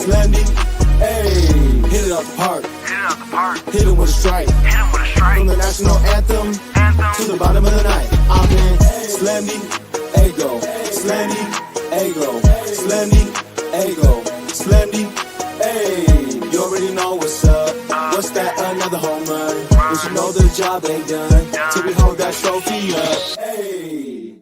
Slendy, hey, hit it out the park. Hit it with a strike. From the national anthem to the bottom of the night. I've been Slendy, Ego, Slendy, Ego, Slendy, Ego, Slendy, hey. You already know what's up. What's that? Another home run. But you know the job ain't done till we hold that trophy up. Hey.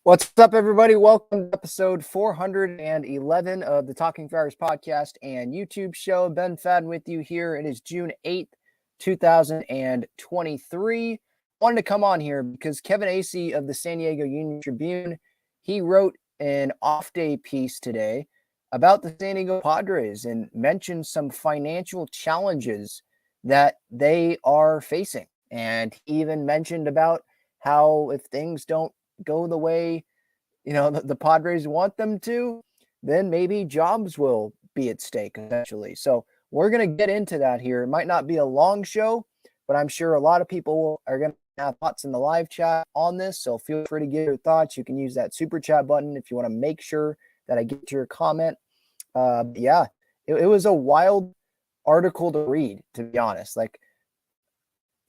What's up, everybody? Welcome to episode 411 of the Talking Friars podcast and YouTube show. Ben Fadden with you here. It is June 8th, 2023. Wanted to come on here because Kevin Acee of the San Diego Union-Tribune, he wrote an off-day piece today about the San Diego Padres and mentioned some financial challenges that they are facing. And he even mentioned about how if things don't go the way, the Padres want them to, then maybe jobs will be at stake eventually. So we're going to get into that here. It might not be a long show, but I'm sure a lot of people are going to have thoughts in the live chat on this. So feel free to give your thoughts. You can use that super chat button if you want to make sure that I get to your comment. It was a wild article to read, to be honest. Like,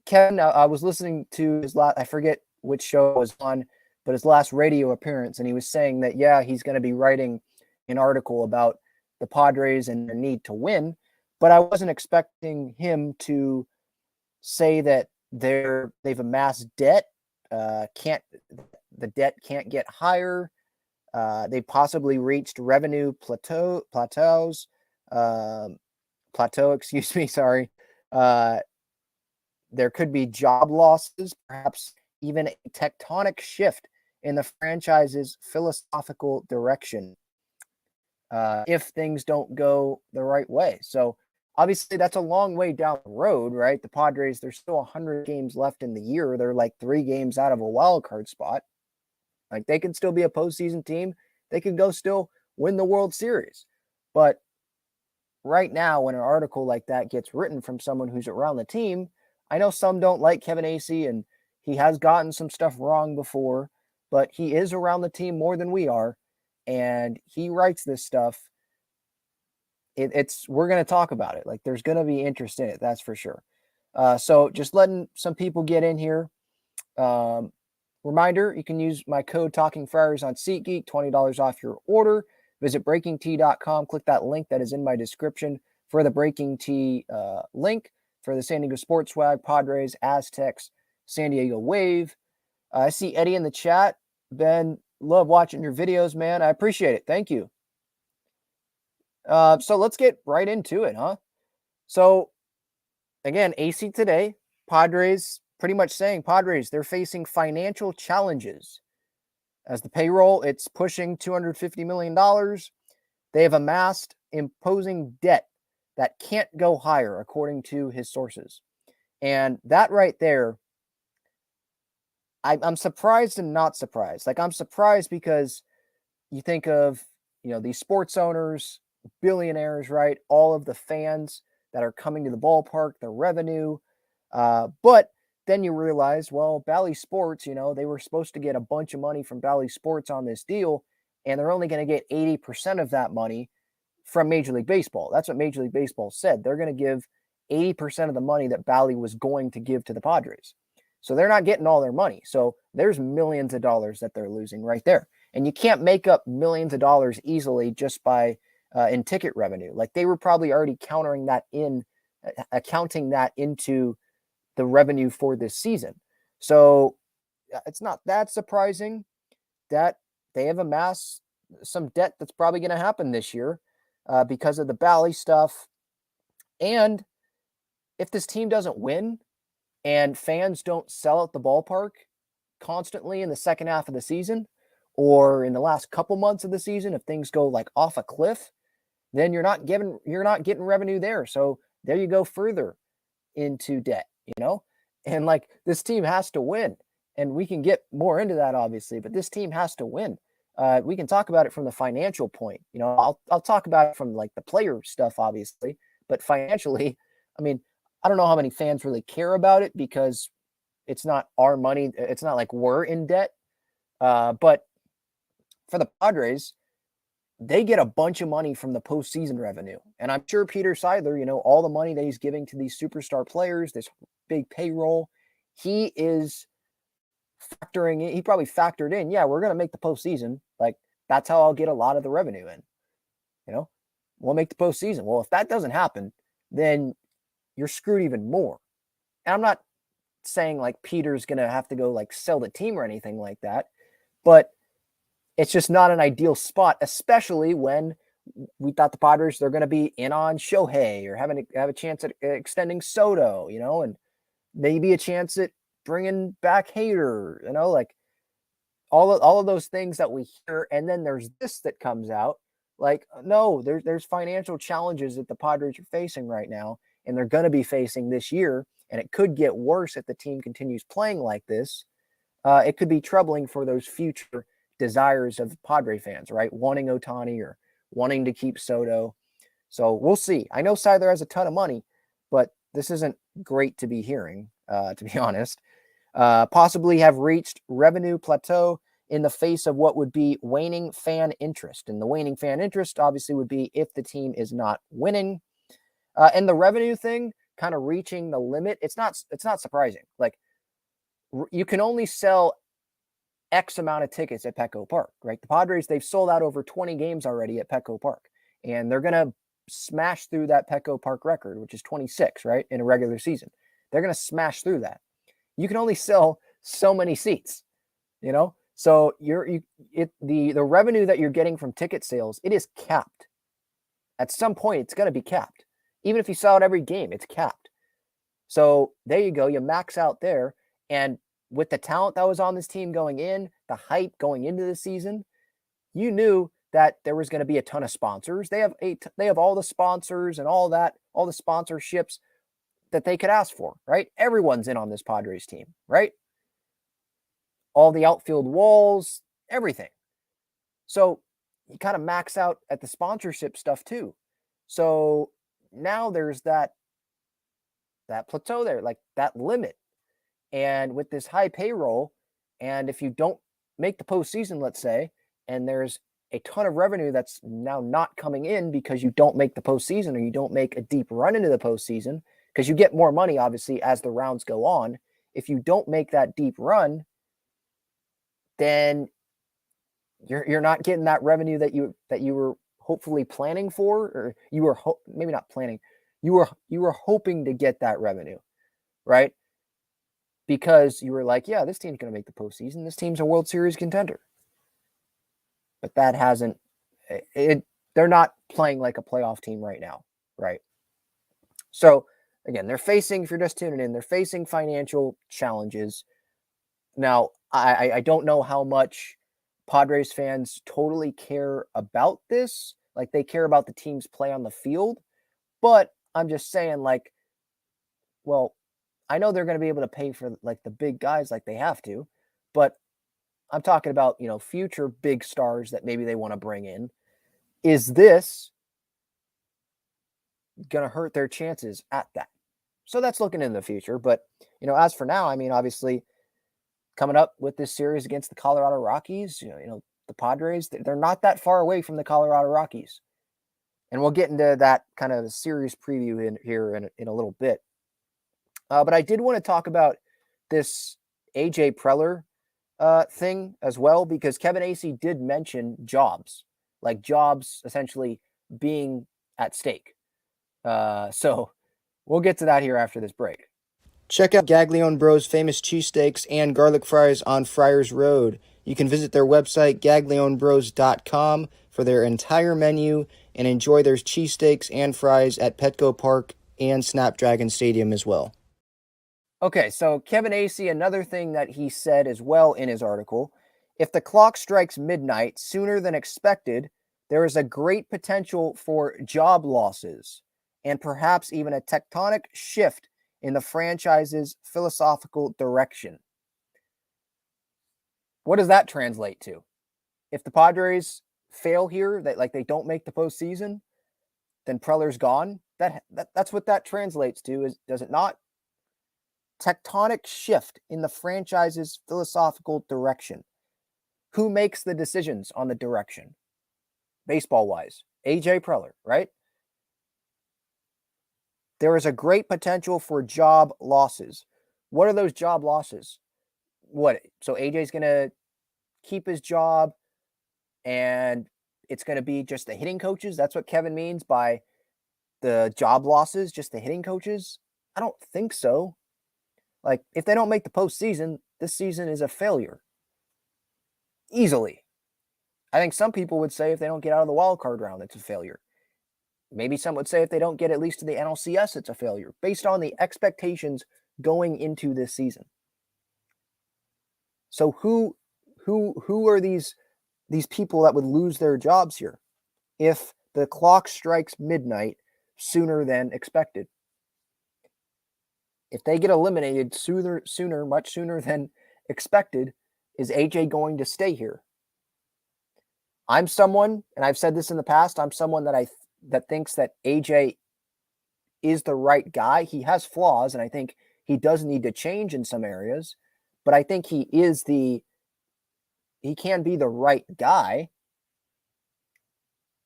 Kevin, I was listening to his last, I forget which show it was on, but his last radio appearance, and he was saying that, he's going to be writing an article about the Padres and their need to win, but I wasn't expecting him to say that they've amassed debt, the debt can't get higher, they possibly reached revenue plateaus, excuse me, sorry. There could be job losses, perhaps even a tectonic shift in the franchise's philosophical direction if things don't go the right way. So obviously that's a long way down the road, right? The Padres, there's still 100 games left in the year. They're like 3 games out of a wild card spot. Like, they can still be a postseason team. They could go still win the World Series. But right now, when an article like that gets written from someone who's around the team, I know some don't like Kevin Acee, and he has gotten some stuff wrong before, but he is around the team more than we are, and he writes this stuff. We're going to talk about it. Like, there's going to be interest in it, that's for sure. So just letting some people get in here. Reminder, you can use my code Talking Friars on SeatGeek, $20 off your order. Visit BreakingT.com. Click that link that is in my description for the Breaking T link for the San Diego Sports Swag, Padres, Aztecs, San Diego Wave. I see Eddie in the chat. Ben, love watching your videos, man. I appreciate it. Thank you. So let's get right into it, huh? So, again, Acee today, Padres, pretty much saying, Padres, they're facing financial challenges. As the payroll, it's pushing $250 million. They have amassed imposing debt that can't go higher, according to his sources. And that right there, I'm surprised and not surprised. Like, I'm surprised because you think of, these sports owners, billionaires, right? All of the fans that are coming to the ballpark, the revenue. But then you realize, well, Bally Sports, they were supposed to get a bunch of money from Bally Sports on this deal, and they're only going to get 80% of that money from Major League Baseball. That's what Major League Baseball said. They're going to give 80% of the money that Bally was going to give to the Padres. So they're not getting all their money. So there's millions of dollars that they're losing right there. And you can't make up millions of dollars easily just by in ticket revenue. Like, they were probably already accounting that into the revenue for this season. So it's not that surprising that they have amassed some debt that's probably going to happen this year because of the Bally stuff. And if this team doesn't win and fans don't sell out the ballpark constantly in the second half of the season or in the last couple months of the season, if things go like off a cliff, then you're not getting revenue there. So there you go further into debt, and like, this team has to win, and we can get more into that obviously, but this team has to win. We can talk about it from the financial point. I'll talk about it from like the player stuff, obviously, but financially, I mean, I don't know how many fans really care about it because it's not our money. It's not like we're in debt. But for the Padres, they get a bunch of money from the postseason revenue. And I'm sure Peter Seidler, all the money that he's giving to these superstar players, this big payroll, he is factoring in, he probably factored in, yeah, we're going to make the postseason. Like, that's how I'll get a lot of the revenue in. We'll make the postseason. Well, if that doesn't happen, then you're screwed even more. And I'm not saying like Peter's going to have to go like sell the team or anything like that, but it's just not an ideal spot, especially when we thought the Padres, they're going to be in on Shohei or have a chance at extending Soto, and maybe a chance at bringing back Hader, like all of those things that we hear. And then there's this that comes out like, no, there's financial challenges that the Padres are facing right now, and they're going to be facing this year. And it could get worse if the team continues playing like this. It could be troubling for those future desires of Padre fans, right? Wanting Ohtani or wanting to keep Soto. So we'll see. I know Seidler has a ton of money, but this isn't great to be hearing, to be honest. Possibly have reached revenue plateau in the face of what would be waning fan interest. And the waning fan interest obviously would be if the team is not winning. And the revenue thing kind of reaching the limit, it's not surprising. Like, you can only sell X amount of tickets at Petco Park, right? The Padres, they've sold out over 20 games already at Petco Park, and they're going to smash through that Petco Park record, which is 26, right? In a regular season. They're going to smash through that. You can only sell so many seats, So the revenue that you're getting from ticket sales, it is capped. At some point, it's going to be capped. Even if you sell out every game, it's capped. So there you go. You max out there. And with the talent that was on this team going in, the hype going into the season, you knew that there was going to be a ton of sponsors. They have all the sponsors and all that, all the sponsorships that they could ask for, right? Everyone's in on this Padres team, right? All the outfield walls, everything. So you kind of max out at the sponsorship stuff too. So now there's that plateau there, like that limit. And with this high payroll, and if you don't make the postseason, let's say, and there's a ton of revenue that's now not coming in because you don't make the postseason or you don't make a deep run into the postseason, because you get more money, obviously, as the rounds go on. If you don't make that deep run, then you're not getting that revenue that you were hopefully planning for, or you were maybe not planning. You were hoping to get that revenue, right? Because you were like, yeah, this team's going to make the postseason. This team's a World Series contender. But that hasn't. They're not playing like a playoff team right now, right? So again, they're facing, if you're just tuning in, they're facing financial challenges. Now, I don't know how much Padres fans totally care about this. Like, they care about the team's play on the field. But I'm just saying, like, well, I know they're going to be able to pay for like the big guys like they have to, but I'm talking about, future big stars that maybe they want to bring in. Is this going to hurt their chances at that? So that's looking in the future. But, as for now, I mean, obviously coming up with this series against the Colorado Rockies, the Padres, they're not that far away from the Colorado Rockies. And we'll get into that kind of series preview in a little bit. But I did want to talk about this AJ Preller thing as well, because Kevin Acee did mention jobs essentially being at stake. So we'll get to that here after this break. Check out Gaglione Bros' famous cheesesteaks and garlic fries on Friars Road. You can visit their website, gaglionebros.com, for their entire menu and enjoy their cheesesteaks and fries at Petco Park and Snapdragon Stadium as well. Okay, so Kevin Acee, another thing that he said as well in his article, if the clock strikes midnight sooner than expected, there is a great potential for job losses and perhaps even a tectonic shift in the franchise's philosophical direction. What does that translate to? If the Padres fail here, that they don't make the postseason, then Preller's gone. That's what that translates to, does it not? Tectonic shift in the franchise's philosophical direction. Who makes the decisions on the direction? baseball-wise. AJ Preller, right? There is a great potential for job losses. What are those job losses? What? So AJ's going to keep his job and it's going to be just the hitting coaches? That's what Kevin means by the job losses, just the hitting coaches? I don't think so. Like, if they don't make the postseason, this season is a failure. Easily. I think some people would say if they don't get out of the wild card round, it's a failure. Maybe some would say if they don't get at least to the NLCS, it's a failure, based on the expectations going into this season. So who are these people that would lose their jobs here if the clock strikes midnight sooner than expected? If they get eliminated sooner, much sooner than expected, is AJ going to stay here? I'm someone, and I've said this in the past, I'm someone that thinks that AJ is the right guy. He has flaws, and I think he does need to change in some areas, but I think he can be the right guy.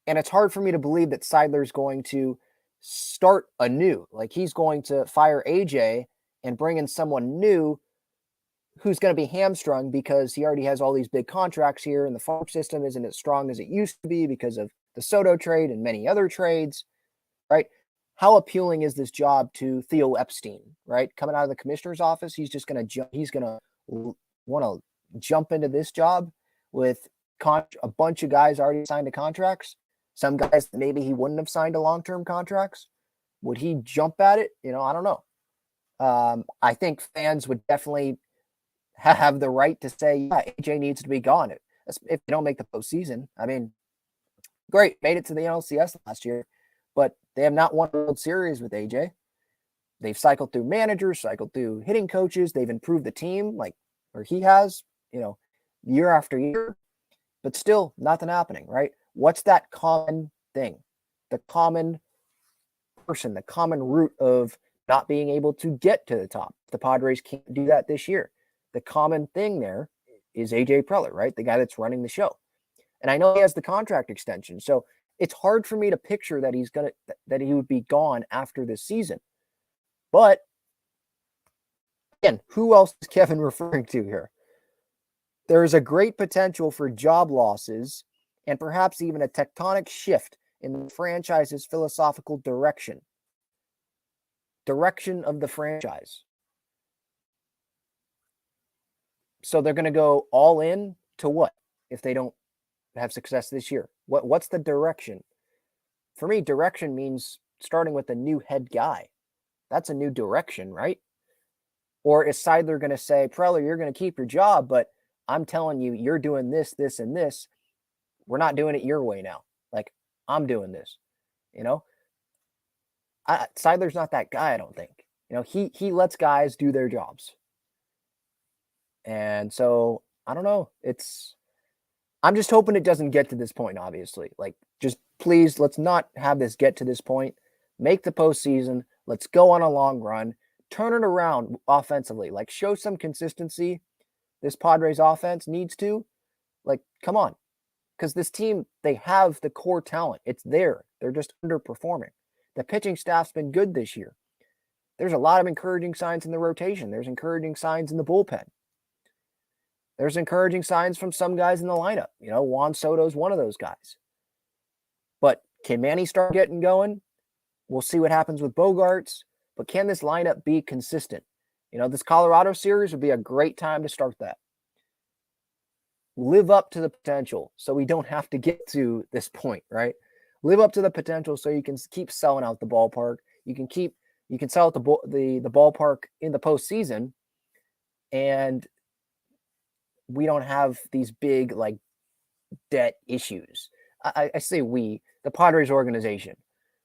And it's hard for me to believe that Seidler's going to start anew. Like, he's going to fire AJ and bring in someone new who's going to be hamstrung because he already has all these big contracts here and the farm system isn't as strong as it used to be because of the Soto trade and many other trades, right? How appealing is this job to Theo Epstein, right? Coming out of the commissioner's office, he's going to want to jump into this job with a bunch of guys already signed to contracts. Some guys that maybe he wouldn't have signed to long-term contracts. Would he jump at it? I don't know. I think fans would definitely have the right to say, yeah, AJ needs to be gone if they don't make the postseason. I mean, great, made it to the NLCS last year, but they have not won a World Series with AJ. They've cycled through managers, cycled through hitting coaches. They've improved the team, or he has, year after year, but still nothing happening, right? What's that common thing? The common person, the common root of not being able to get to the top. The Padres can't do that this year. The common thing there is AJ Preller, right? The guy that's running the show. And I know he has the contract extension. So it's hard for me to picture that that he would be gone after this season. But again, who else is Kevin referring to here? There is a great potential for job losses and perhaps even a tectonic shift in the franchise's philosophical direction of the franchise. So they're going to go all in to what if they don't have success this year? What's the direction? For me, direction means starting with a new head guy. That's a new direction, right? Or is Seidler going to say, Preller, you're going to keep your job, but I'm telling you, you're doing this, this, and this. We're not doing it your way now. Like, I'm doing this, Seidler's not that guy, I don't think. He lets guys do their jobs. And so, I don't know. I'm just hoping it doesn't get to this point, obviously. Like, just please, let's not have this get to this point. Make the postseason. Let's go on a long run. Turn it around offensively. Like, show some consistency. This Padres offense needs to. Like, come on. Because this team, they have the core talent. It's there. They're just underperforming. The pitching staff's been good this year. There's a lot of encouraging signs in the rotation. There's encouraging signs in the bullpen. There's encouraging signs from some guys in the lineup. Juan Soto's one of those guys. But can Manny start getting going? We'll see what happens with Bogarts. But can this lineup be consistent? This Colorado series would be a great time to start that. Live up to the potential so we don't have to get to this point, right? Live up to the potential so you can keep selling out the ballpark. You can sell out the ballpark in the postseason, and we don't have these big debt issues. I say we, the Padres organization.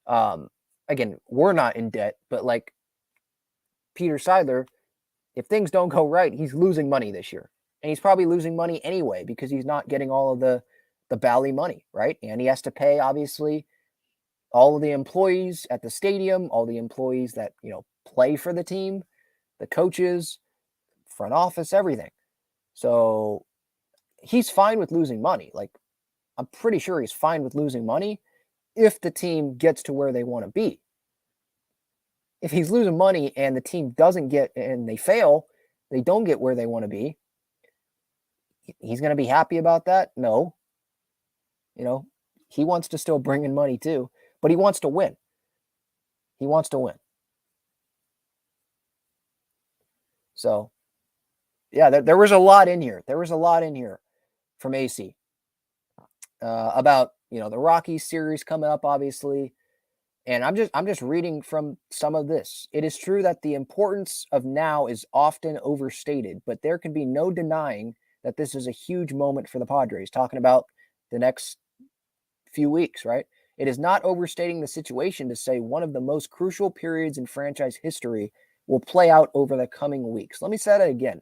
Again, we're not in debt, but Peter Seidler, if things don't go right, he's losing money this year. And he's probably losing money anyway because he's not getting all of the Bally money, right? And he has to pay, obviously, all of the employees at the stadium, all the employees that, play for the team, the coaches, front office, everything. So he's fine with losing money. I'm pretty sure he's fine with losing money if the team gets to where they want to be. If he's losing money and the team doesn't get, and they fail, they don't get where they want to be, he's going to be happy about that? No. He wants to still bring in money too, but he wants to win. He wants to win. So, yeah, there was a lot in here. There was a lot in here from Acee about, the Rockies series coming up, obviously. And I'm just reading from some of this. It is true that the importance of now is often overstated, but there can be no denying that this is a huge moment for the Padres, talking about the next few weeks, right? It is not overstating the situation to say one of the most crucial periods in franchise history will play out over the coming weeks. Let me say that again.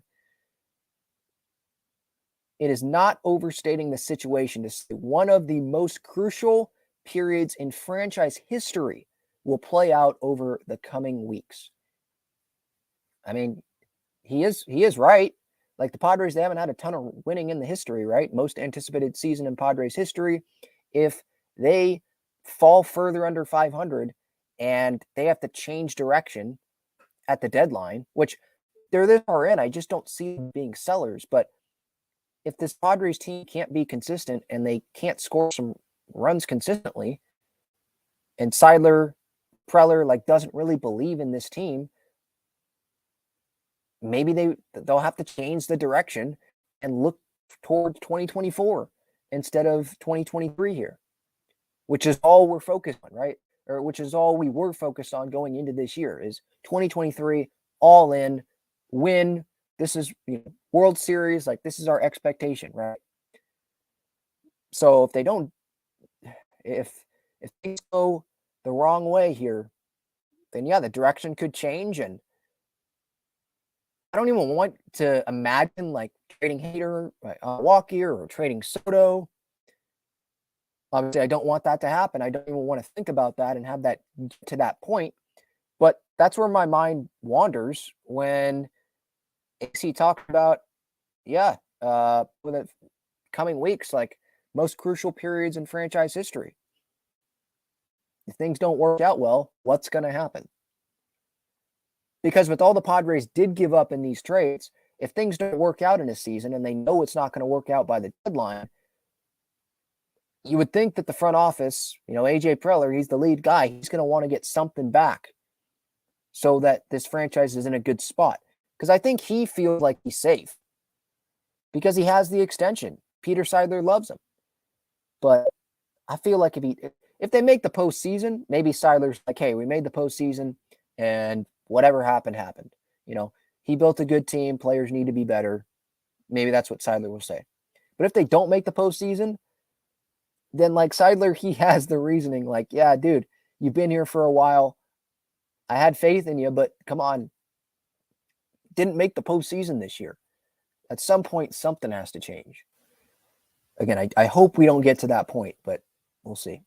It is not overstating the situation to say one of the most crucial periods in franchise history will play out over the coming weeks. I mean, he is right. Like the Padres, they haven't had a ton of winning in the history, right? Most anticipated season in Padres history. If they fall further under 500 and they have to change direction at the deadline, which they're this far in, I just don't see them being sellers. But if this Padres team can't be consistent and they can't score some runs consistently, and Seidler, Preller doesn't really believe in this team, maybe they'll have to change the direction and look towards 2024 instead of 2023 here, which is all we're focused on, right? Or which is all we were focused on going into this year is 2023, all in, win. This is World Series, this is our expectation, right? So if things go the wrong way here, then yeah, the direction could change. And I don't even want to imagine trading Hader, Walker, or trading Soto. Obviously, I don't want that to happen. I don't even want to think about that and have that get to that point. But that's where my mind wanders when Acee talked about, with the coming weeks, most crucial periods in franchise history. If things don't work out well, what's going to happen? Because with all the Padres did give up in these trades, if things don't work out in a season and they know it's not going to work out by the deadline, you would think that the front office, AJ Preller, he's the lead guy. He's going to want to get something back so that this franchise is in a good spot. Because I think he feels like he's safe because he has the extension. Peter Seidler loves him. But I feel like if they make the postseason, maybe Seidler's like, hey, we made the postseason and whatever happened, happened. He built a good team. Players need to be better. Maybe that's what Seidler will say. But if they don't make the postseason, then Seidler, he has the reasoning yeah, dude, you've been here for a while. I had faith in you, but come on. Didn't make the postseason this year. At some point, something has to change. Again, I hope we don't get to that point, but we'll see.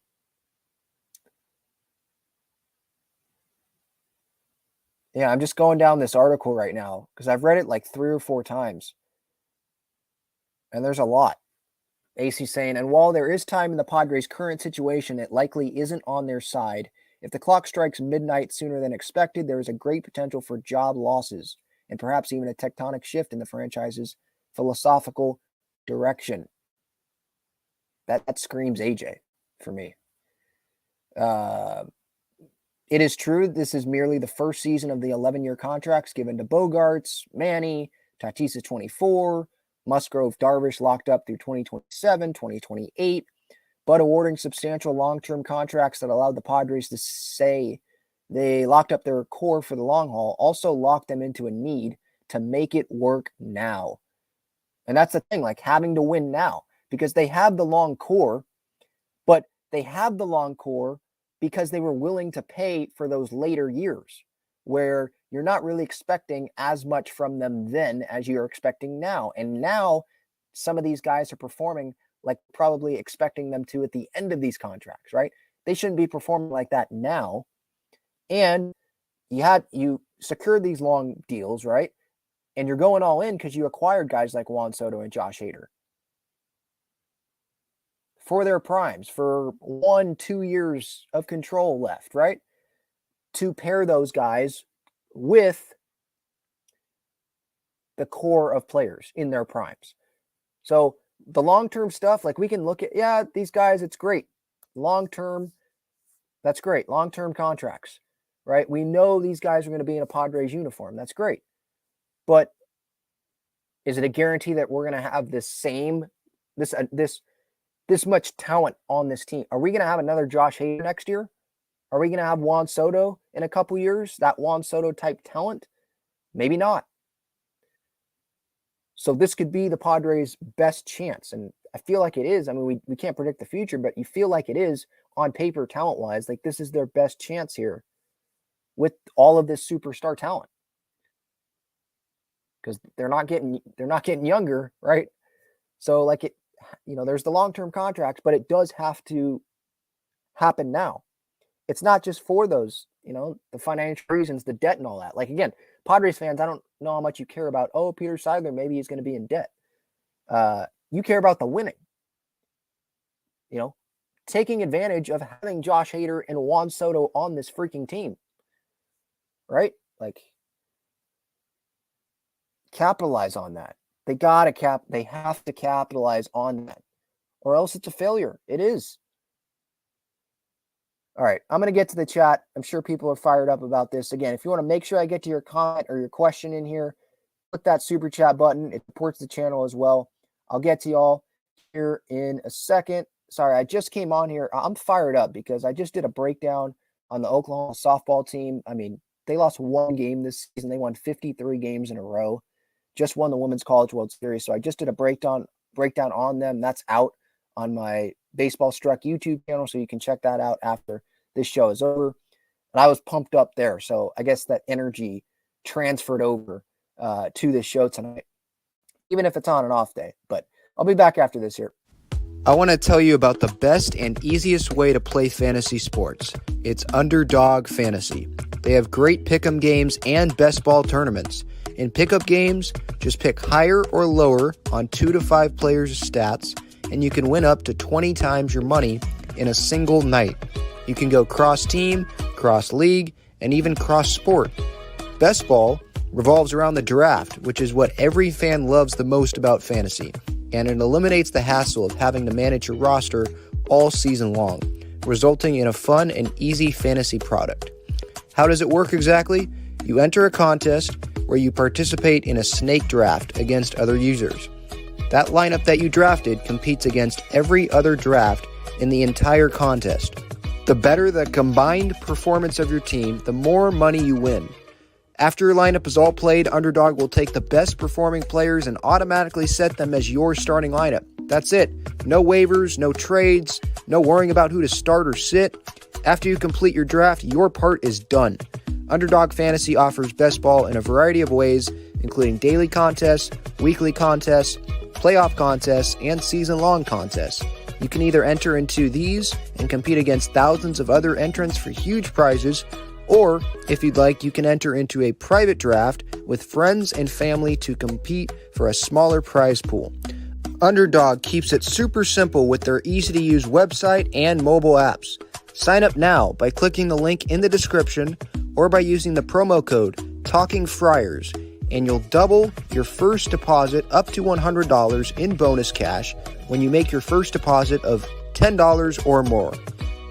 Yeah, I'm just going down this article right now because I've read it 3 or 4 times. And there's a lot. Acee saying, and while there is time in the Padres' current situation, it likely isn't on their side. If the clock strikes midnight sooner than expected, there is a great potential for job losses and perhaps even a tectonic shift in the franchise's philosophical direction. That screams AJ for me. It is true this is merely the first season of the 11-year contracts given to Bogarts, Manny, Tatis is 24, Musgrove, Darvish locked up through 2027, 2028, but awarding substantial long-term contracts that allowed the Padres to say they locked up their core for the long haul, also locked them into a need to make it work now. And that's the thing, having to win now, because they have the long core, but they have the long core because they were willing to pay for those later years where you're not really expecting as much from them then as you're expecting now. And now some of these guys are performing probably expecting them to at the end of these contracts, right? They shouldn't be performing like that now. And you secured these long deals, right? And you're going all in because you acquired guys like Juan Soto and Josh Hader. for their primes, for 1-2 years of control left, right? To pair those guys with the core of players in their primes. So the long-term stuff, like we can look at, these guys, it's great. Long-term, that's great. Long-term contracts, right? We know these guys are going to be in a Padres uniform. That's great. But is it a guarantee that we're going to have this much talent on this team? Are we going to have another Josh Hader next year? Are we going to have Juan Soto in a couple years? That Juan Soto type talent? Maybe not. So this could be the Padres' best chance. And I feel like it is. I mean, we can't predict the future, but you feel like it is on paper talent-wise. Like this is their best chance here with all of this superstar talent. Because they're not getting younger, right? So like there's the long-term contracts, but it does have to happen now. It's not just for those, the financial reasons, the debt and all that. Like again, Padres fans, I don't know how much you care about, Peter Seidler, maybe he's going to be in debt. You care about the winning. Taking advantage of having Josh Hader and Juan Soto on this freaking team. Right? Like capitalize on that. They have to capitalize on that. Or else it's a failure. It is. All right, I'm going to get to the chat. I'm sure people are fired up about this. Again, if you want to make sure I get to your comment or your question in here, click that super chat button. It supports the channel as well. I'll get to y'all here in a second. Sorry, I just came on here. I'm fired up because I just did a breakdown on the Oklahoma softball team. I mean, they lost one game this season. They won 53 games in a row. Just won the Women's College World Series. So I just did a breakdown on them. That's out on my Baseball Struck YouTube channel, so you can check that out after this show is over. And I was pumped up there, so I guess that energy transferred over to this show tonight, even if it's on an off day. But I'll be back after this here. I want to tell you about the best and easiest way to play fantasy sports. It's Underdog Fantasy. They have great pick'em games and best ball tournaments. In pickup games, just pick higher or lower on 2 to 5 players' stats, and you can win up to 20 times your money in a single night. You can go cross-team, cross-league, and even cross-sport. Best ball revolves around the draft, which is what every fan loves the most about fantasy, and it eliminates the hassle of having to manage your roster all season long, resulting in a fun and easy fantasy product. How does it work exactly? You enter a contest where you participate in a snake draft against other users. That lineup that you drafted competes against every other draft in the entire contest. The better the combined performance of your team, the more money you win. After your lineup is all played, Underdog will take the best performing players and automatically set them as your starting lineup. That's it. No waivers, no trades, no worrying about who to start or sit. After you complete your draft, your part is done. Underdog Fantasy offers best ball in a variety of ways, including daily contests, weekly contests, playoff contests, and season-long contests. You can either enter into these and compete against thousands of other entrants for huge prizes, or, if you'd like, you can enter into a private draft with friends and family to compete for a smaller prize pool. Underdog keeps it super simple with their easy-to-use website and mobile apps. Sign up now by clicking the link in the description or by using the promo code TALKINGFRIARS, and you'll double your first deposit up to $100 in bonus cash when you make your first deposit of $10 or more.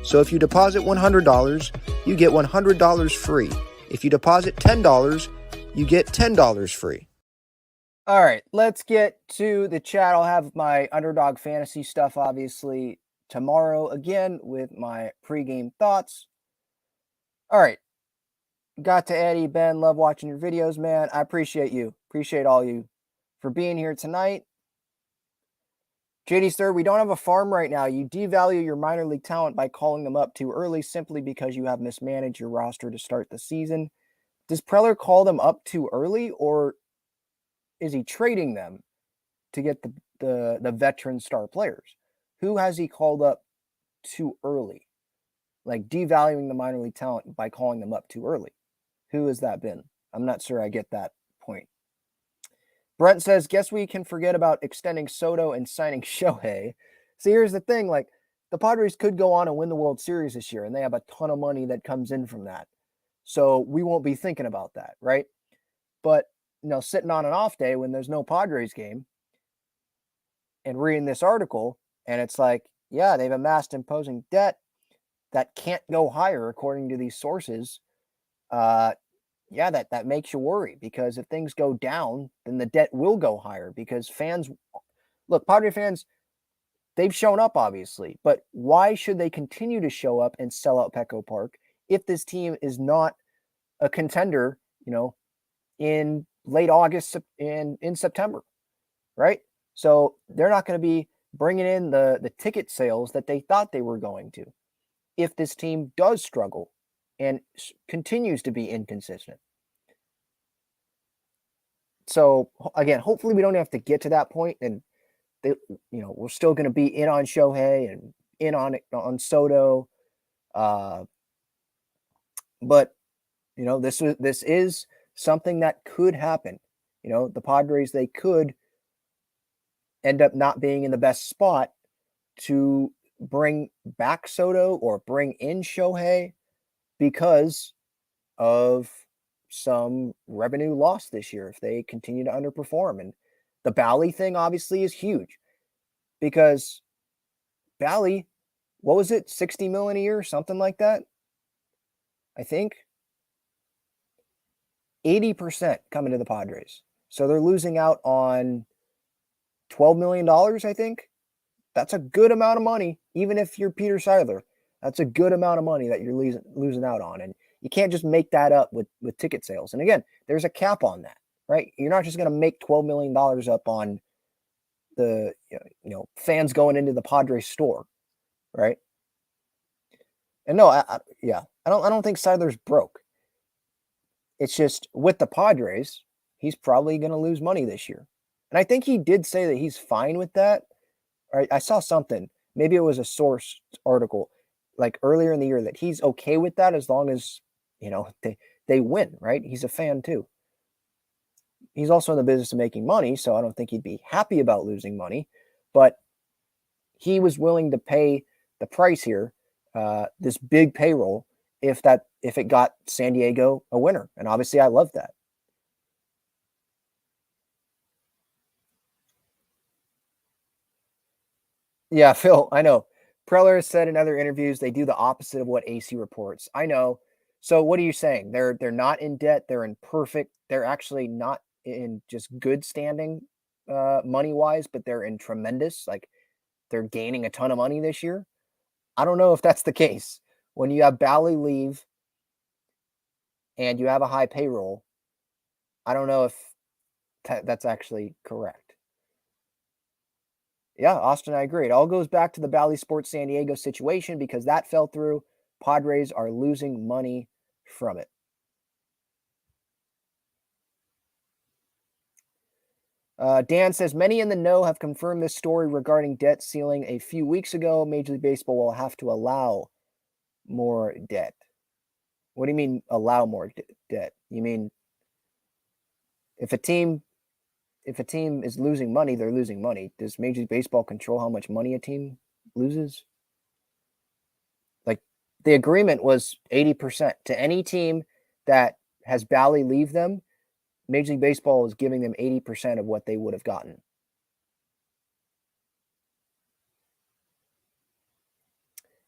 So if you deposit $100, you get $100 free. If you deposit $10, you get $10 free. All right, let's get to the chat. I'll have my Underdog Fantasy stuff, obviously, tomorrow again with my pregame thoughts. All right. Got to Eddie, Ben, love watching your videos, man. I appreciate you. Appreciate all you for being here tonight. JD Sir, we don't have a farm right now. You devalue your minor league talent by calling them up too early simply because you have mismanaged your roster to start the season. Does Preller call them up too early, or is he trading them to get the veteran star players? Who has he called up too early? Like devaluing the minor league talent by calling them up too early. Who has that been? I'm not sure I get that point. Brent says, guess we can forget about extending Soto and signing Shohei. See, here's the thing, like the Padres could go on and win the World Series this year, and they have a ton of money that comes in from that. So we won't be thinking about that, right? But, sitting on an off day when there's no Padres game and reading this article, and it's like, yeah, they've amassed imposing debt that can't go higher according to these sources. Yeah, that makes you worry, because if things go down, then the debt will go higher, because fans, look, Padre fans, they've shown up obviously, but why should they continue to show up and sell out Petco Park if this team is not a contender, in late August and in September, right? So they're not going to be bringing in the ticket sales that they thought they were going to if this team does struggle and continues to be inconsistent. So again, hopefully we don't have to get to that point, and we're still going to be in on Shohei and in on Soto, but this is something that could happen. The Padres, they could end up not being in the best spot to bring back Soto or bring in Shohei because of some revenue loss this year if they continue to underperform. And the Bally thing obviously is huge, because Bally, what was it, 60 million a year, something like that? I think 80% coming to the Padres. So they're losing out on $12 million, I think. That's a good amount of money, even if you're Peter Seidler. That's a good amount of money that you're losing out on. And you can't just make that up with ticket sales. And again, there's a cap on that, right? You're not just going to make $12 million up on the fans going into the Padres store, right? And no, I don't think Seidler's broke. It's just with the Padres, he's probably going to lose money this year. And I think he did say that he's fine with that. I saw something, maybe it was a source article, like earlier in the year, that he's okay with that as long as, they win, right? He's a fan too. He's also in the business of making money, so I don't think he'd be happy about losing money, but he was willing to pay the price here, this big payroll, if it got San Diego a winner. And obviously I love that. Yeah, Phil, I know. Preller has said in other interviews they do the opposite of what Acee reports. I know. So what are you saying? They're not in debt. They're in perfect. They're actually not in just good standing money wise, but they're in tremendous. Like they're gaining a ton of money this year. I don't know if that's the case. When you have Bally leave and you have a high payroll, I don't know if that's actually correct. Yeah, Austin, I agree. It all goes back to the Bally Sports San Diego situation, because that fell through. Padres are losing money from it. Dan says, many in the know have confirmed this story regarding debt ceiling a few weeks ago. Major League Baseball will have to allow more debt. What do you mean allow more debt? You mean if a team is losing money, they're losing money. Does Major League Baseball control how much money a team loses? Like the agreement was 80% to any team that has Bally leave them. Major League Baseball is giving them 80% of what they would have gotten.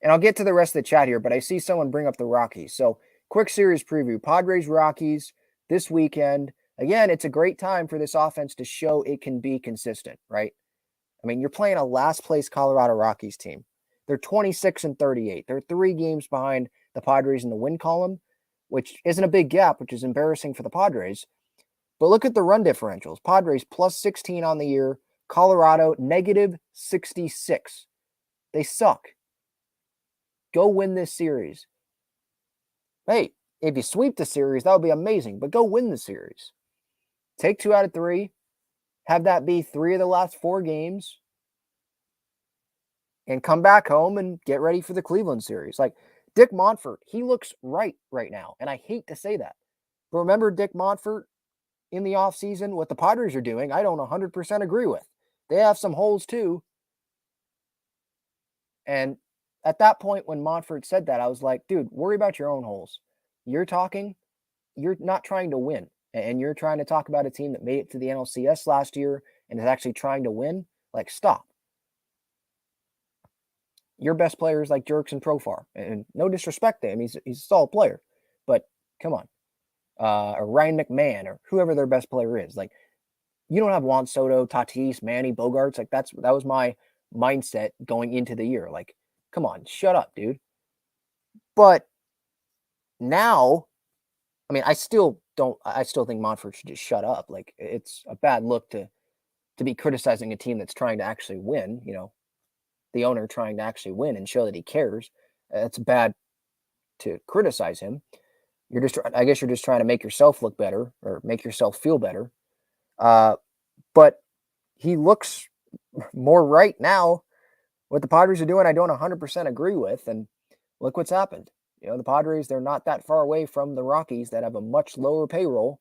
And I'll get to the rest of the chat here, but I see someone bring up the Rockies. So quick series preview, Padres Rockies this weekend. Again, it's a great time for this offense to show it can be consistent, right? I mean, you're playing a last place Colorado Rockies team. They're 26-38. They're 3 games behind the Padres in the win column, which isn't a big gap, which is embarrassing for the Padres. But look at the run differentials. Padres plus 16 on the year. Colorado negative 66. They suck. Go win this series. Hey, if you sweep the series, that would be amazing, but go win the series. Take 2 out of 3. Have that be 3 of the last 4 games. And come back home and get ready for the Cleveland series. Like Dick Monfort, he looks right now. And I hate to say that. But remember Dick Monfort in the offseason? What the Padres are doing, I don't 100% agree with. They have some holes too. And at that point, when Monfort said that, I was like, dude, worry about your own holes. You're not trying to win. And you're trying to talk about a team that made it to the NLCS last year and is actually trying to win. Like, stop. Your best player is like Jurickson Profar. And no disrespect to him. He's a solid player. But come on. Or Ryan McMahon or whoever their best player is. Like, you don't have Juan Soto, Tatis, Manny, Bogarts. Like, that was my mindset going into the year. Like, come on, shut up, dude. But now, I mean, I still think Monfort should just shut up. Like, it's a bad look to be criticizing a team that's trying to actually win, the owner trying to actually win and show that he cares. It's bad to criticize him. I guess you're just trying to make yourself look better or make yourself feel better. But he looks more right now. What the Padres are doing, I don't 100% agree with. And look what's happened. The Padres, they're not that far away from the Rockies that have a much lower payroll.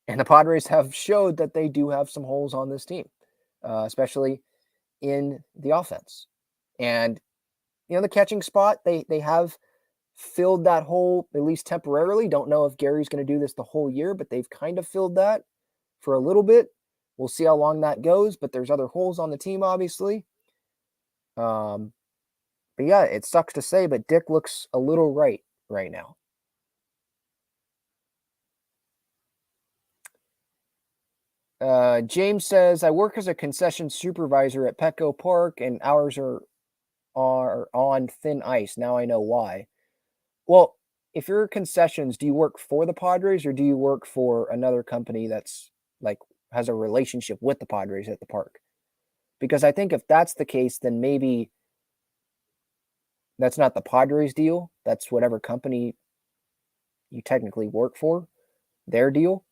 And the Padres have showed that they do have some holes on this team, especially in the offense. And, the catching spot, they have filled that hole, at least temporarily. Don't know if Gary's going to do this the whole year, but they've kind of filled that for a little bit. We'll see how long that goes, but there's other holes on the team, obviously. But yeah, it sucks to say, but Dick looks a little right now. James says, I work as a concession supervisor at Petco Park, and hours are on thin ice. Now I know why. Well, if you're concessions, do you work for the Padres or do you work for another company that's like has a relationship with the Padres at the park? Because I think if that's the case, then maybe that's not the Padres deal. That's whatever company you technically work for, their deal.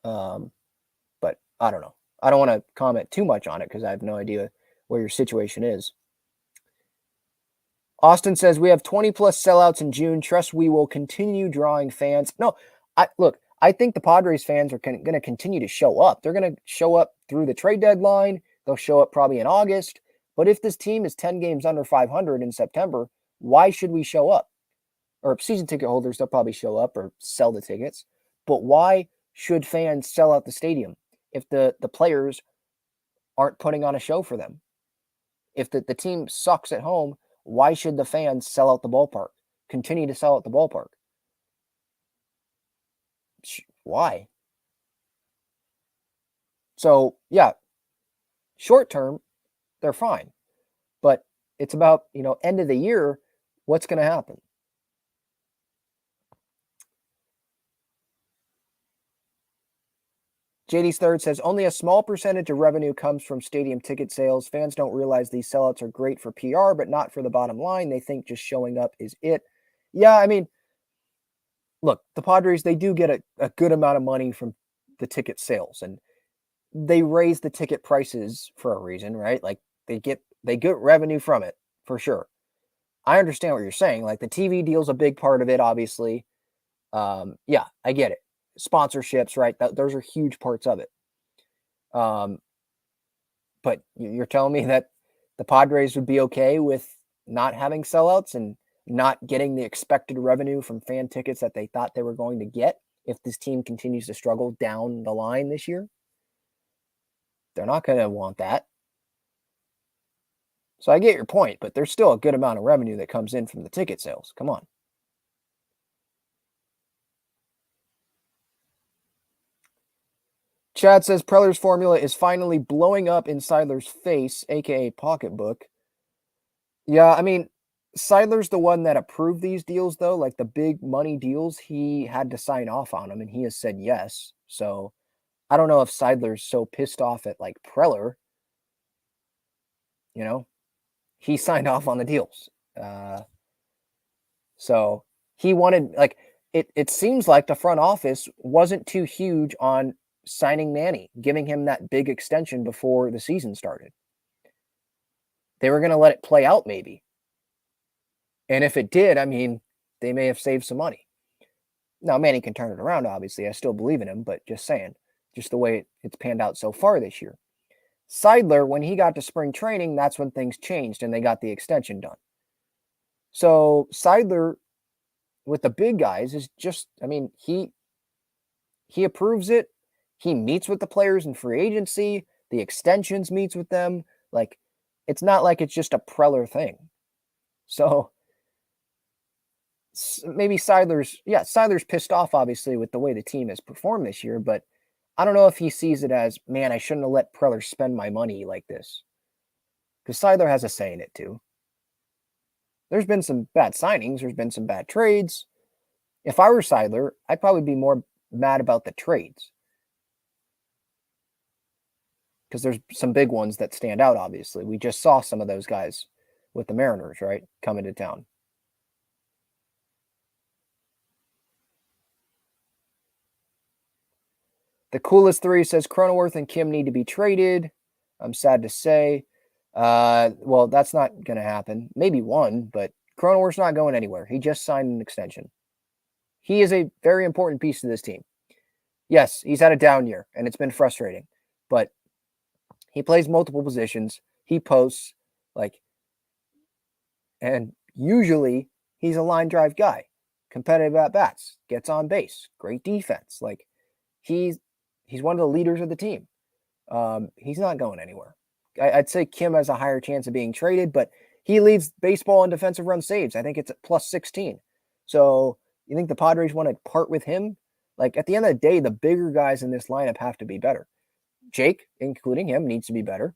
But I don't know. I don't want to comment too much on it because I have no idea where your situation is. Austin says, we have 20 plus sellouts in June. Trust we will continue drawing fans. No, I think the Padres fans are going to continue to show up. They're going to show up through the trade deadline. They'll show up probably in August. But if this team is 10 games under 500 in September, why should we show up? Or season ticket holders, they'll probably show up or sell the tickets. But why should fans sell out the stadium if the players aren't putting on a show for them? If the team sucks at home, why should the fans sell out the ballpark? Continue to sell out the ballpark? Why? So, yeah, short term, they're fine. But it's about, end of the year, what's going to happen? JD's Third says, only a small percentage of revenue comes from stadium ticket sales. Fans don't realize these sellouts are great for PR, but not for the bottom line. They think just showing up is it. Yeah, I mean, look, the Padres, they do get a good amount of money from the ticket sales, and they raise the ticket prices for a reason, right? Like they get revenue from it for sure. I understand what you're saying. Like the TV deal's a big part of it, obviously. Yeah, I get it. Sponsorships, right? Those are huge parts of it. But you're telling me that the Padres would be okay with not having sellouts and not getting the expected revenue from fan tickets that they thought they were going to get if this team continues to struggle down the line this year? They're not going to want that. So I get your point, but there's still a good amount of revenue that comes in from the ticket sales. Come on. Chad says Preller's formula is finally blowing up in Seidler's face, aka pocketbook. Yeah, I mean, Seidler's the one that approved these deals, though. Like the big money deals, he had to sign off on them, and he has said yes. So I don't know if Seidler's so pissed off at like Preller. He signed off on the deals. So he wanted, like, it seems like the front office wasn't too huge on signing Manny, giving him that big extension before the season started. They were going to let it play out maybe. And if it did, I mean, they may have saved some money. Now, Manny can turn it around, obviously. I still believe in him, but just saying, just the way it's panned out so far this year. Seidler, when he got to spring training, that's when things changed and they got the extension done. So Seidler with the big guys is just, I mean, he approves it. He meets with the players in free agency. The extensions meets with them. Like, it's not like it's just a Preller thing. So maybe Seidler's pissed off, obviously, with the way the team has performed this year, but I don't know if he sees it as, man, I shouldn't have let Preller spend my money like this. Because Seidler has a say in it, too. There's been some bad signings. There's been some bad trades. If I were Seidler, I'd probably be more mad about the trades. Because there's some big ones that stand out, obviously. We just saw some of those guys with the Mariners, right, coming to town. The coolest three says Cronenworth and Kim need to be traded. I'm sad to say. Well, that's not going to happen. Maybe one, but Cronenworth's not going anywhere. He just signed an extension. He is a very important piece to this team. Yes, he's had a down year, and it's been frustrating. But he plays multiple positions. He posts, and usually he's a line drive guy. Competitive at bats, gets on base, great defense. He's one of the leaders of the team. He's not going anywhere. I'd say Kim has a higher chance of being traded, but he leads baseball in defensive run saves. I think it's at plus 16. So you think the Padres want to part with him? At the end of the day, the bigger guys in this lineup have to be better. Jake, including him, needs to be better.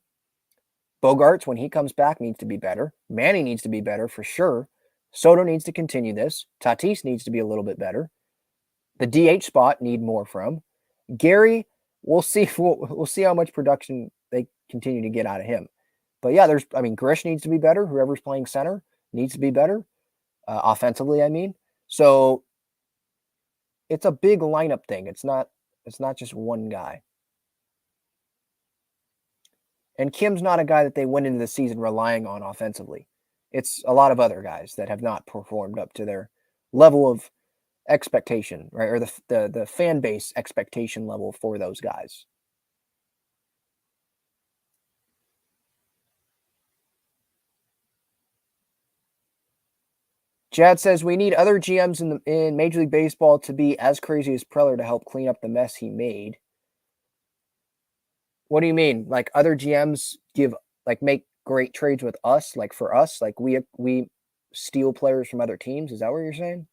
Bogarts, when he comes back, needs to be better. Manny needs to be better for sure. Soto needs to continue this. Tatis needs to be a little bit better. The DH spot need more from. Gary, we'll see how much production they continue to get out of him. But yeah, Grish needs to be better. Whoever's playing center needs to be better. Offensively, I mean. So it's a big lineup thing. It's not just one guy. And Kim's not a guy that they went into the season relying on offensively. It's a lot of other guys that have not performed up to their level of expectation, right? Or the fan base expectation level for those guys. Jad says we need other GMs in Major League Baseball to be as crazy as Preller to help clean up the mess he made. What do you mean? Other GMs make great trades with us, for us, we steal players from other teams? Is that what you're saying?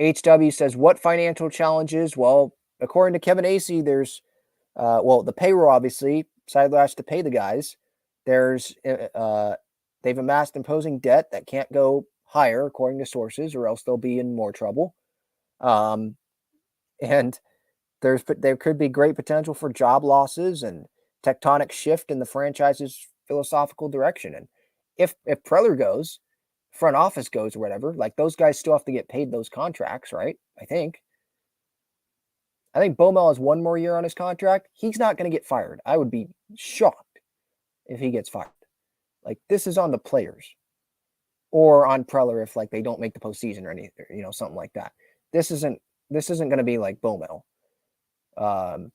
HW says, what financial challenges? Well, according to Kevin Acee, there's, the payroll, obviously. Seidler has to pay the guys. There's, they've amassed imposing debt that can't go higher, according to sources, or else they'll be in more trouble. And there could be great potential for job losses and tectonic shift in the franchise's philosophical direction. And if Preller goes, front office goes or whatever, those guys still have to get paid those contracts, right? I think Baumel has one more year on his contract. He's not going to get fired. I would be shocked if he gets fired. This is on the players or on Preller if they don't make the postseason or anything, something like that. This isn't going to be like Baumel. Preller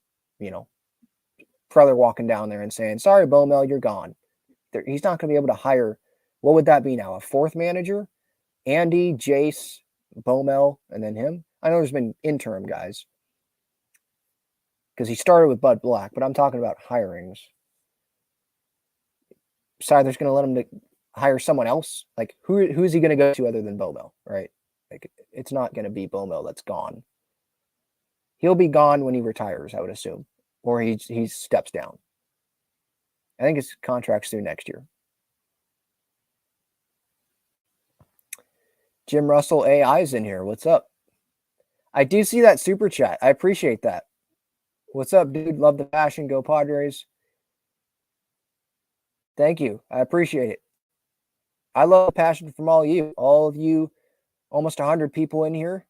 walking down there and saying, sorry, Baumel, you're gone. He's not going to be able to hire. What would that be now? A fourth manager? Andy, Jace, Baumel, and then him? I know there's been interim guys because he started with Bud Black, but I'm talking about hirings. Seidler's going to let him to hire someone else. Who is he going to go to other than Baumel, right? It's not going to be Baumel that's gone. He'll be gone when he retires, I would assume, or he steps down. I think his contract's through next year. Jim Russell AI's in here. What's up? I do see that super chat. I appreciate that. What's up, dude? Love the passion. Go Padres. Thank you. I appreciate it. I love the passion from all of you, almost 100 people in here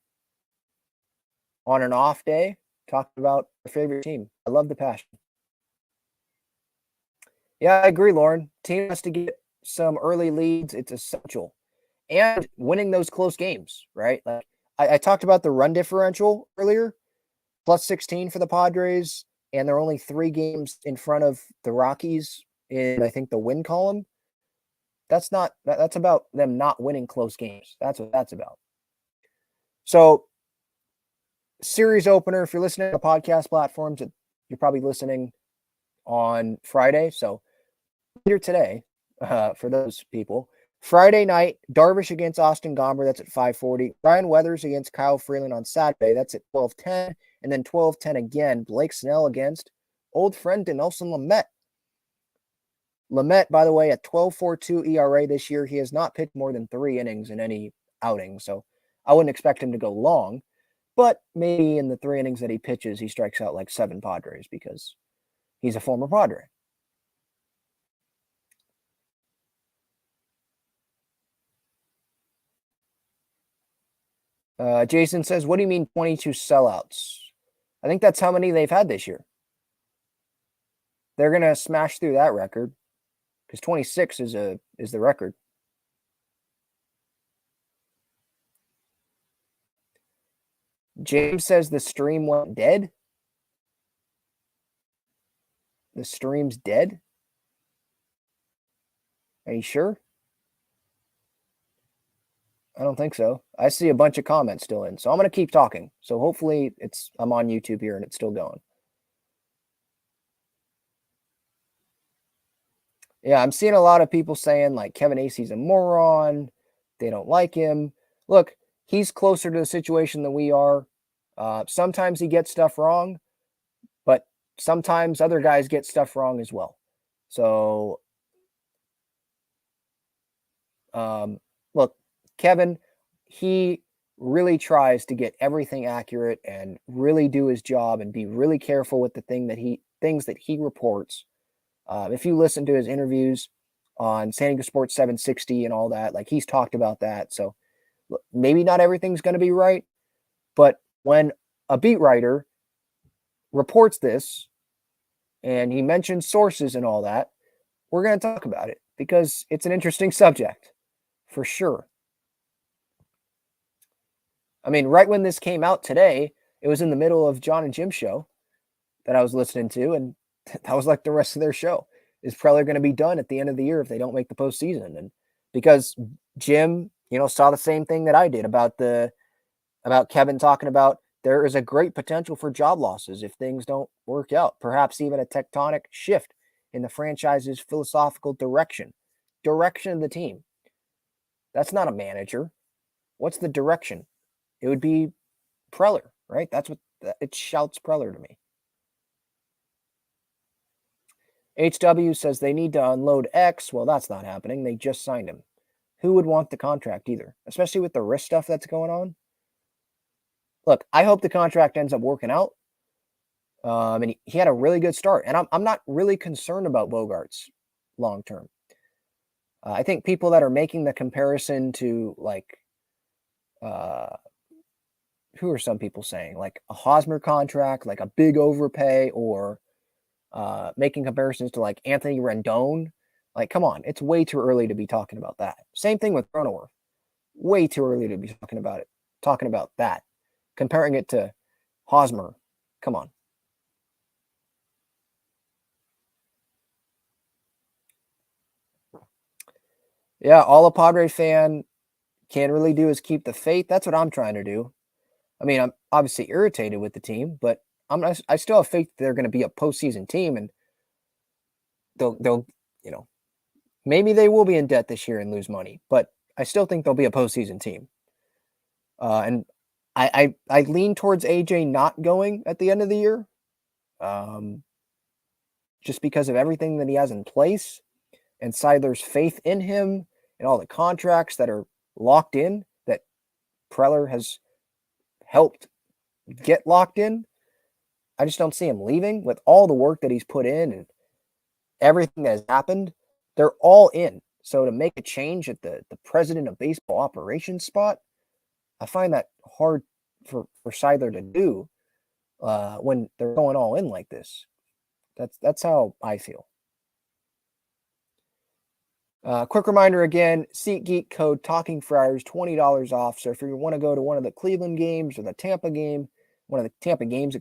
on an off day talking about your favorite team. I love the passion. Yeah, I agree, Lauren. Team has to get some early leads, it's essential. And winning those close games, right? Like I talked about the run differential earlier, plus 16 for the Padres, and they're only 3 games in front of the Rockies in, I think, the win column. That's about them not winning close games. That's what that's about. So, series opener, if you're listening to podcast platforms, you're probably listening on Friday. So, later today, for those people, Friday night, Darvish against Austin Gomber, that's at 5:40. Ryan Weathers against Kyle Freeland on Saturday, that's at 12:10. And then 12:10 again, Blake Snell against old friend Nelson Lamet. Lamet, by the way, at 12.42 ERA this year, he has not pitched more than 3 innings in any outing. So I wouldn't expect him to go long, but maybe in the 3 innings that he pitches, he strikes out like 7 Padres because he's a former Padre. Jason says, what do you mean 22 sellouts? I think that's how many they've had this year. They're going to smash through that record because 26 is the record. James says the stream went dead. The stream's dead? Are you sure? I don't think so. I see a bunch of comments still in, so I'm going to keep talking. So hopefully I'm on YouTube here and it's still going. Yeah, I'm seeing a lot of people saying like Kevin Acee's a moron. They don't like him. Look, he's closer to the situation than we are. Sometimes he gets stuff wrong, but sometimes other guys get stuff wrong as well. So, look, Kevin, he really tries to get everything accurate and really do his job and be really careful with the things that he reports. If you listen to his interviews on San Diego Sports 760 and all that, like he's talked about that. So maybe not everything's going to be right, but when a beat writer reports this and he mentions sources and all that, we're going to talk about it because it's an interesting subject for sure. I mean, right when this came out today, it was in the middle of John and Jim's show that I was listening to, and that was like the rest of their show is probably going to be done at the end of the year if they don't make the postseason. And because Jim, saw the same thing that I did about Kevin talking about there is a great potential for job losses if things don't work out, perhaps even a tectonic shift in the franchise's philosophical direction of the team. That's not a manager. What's the direction? It would be Preller, right? That's what it shouts Preller to me. HW says they need to unload X. Well, that's not happening. They just signed him. Who would want the contract either, especially with the wrist stuff that's going on? Look, I hope the contract ends up working out. And he had a really good start. And I'm not really concerned about Bogaerts long term. I think people that are making the comparison to who are some people saying? Like a Hosmer contract, like a big overpay, or making comparisons to like Anthony Rendon. Like, come on, it's way too early to be talking about that. Same thing with Cronenworth. Way too early to be talking about that. Comparing it to Hosmer. Come on. Yeah, all a Padre fan can really do is keep the faith. That's what I'm trying to do. I mean, I'm obviously irritated with the team, but I still have faith they're going to be a postseason team, and they'll maybe they will be in debt this year and lose money, but I still think they'll be a postseason team. And I lean towards AJ not going at the end of the year, just because of everything that he has in place and Seidler's faith in him and all the contracts that are locked in that Preller has helped get locked in. I just don't see him leaving with all the work that he's put in and everything that has happened. They're all in. So to make a change at the president of baseball operations spot, I find that hard for Seidler to do when they're going all in like this. That's how I feel. Quick reminder again, SeatGeek code Talking Friars, $20 off. So if you want to go to one of the Cleveland games or the Tampa game, one of the Tampa games,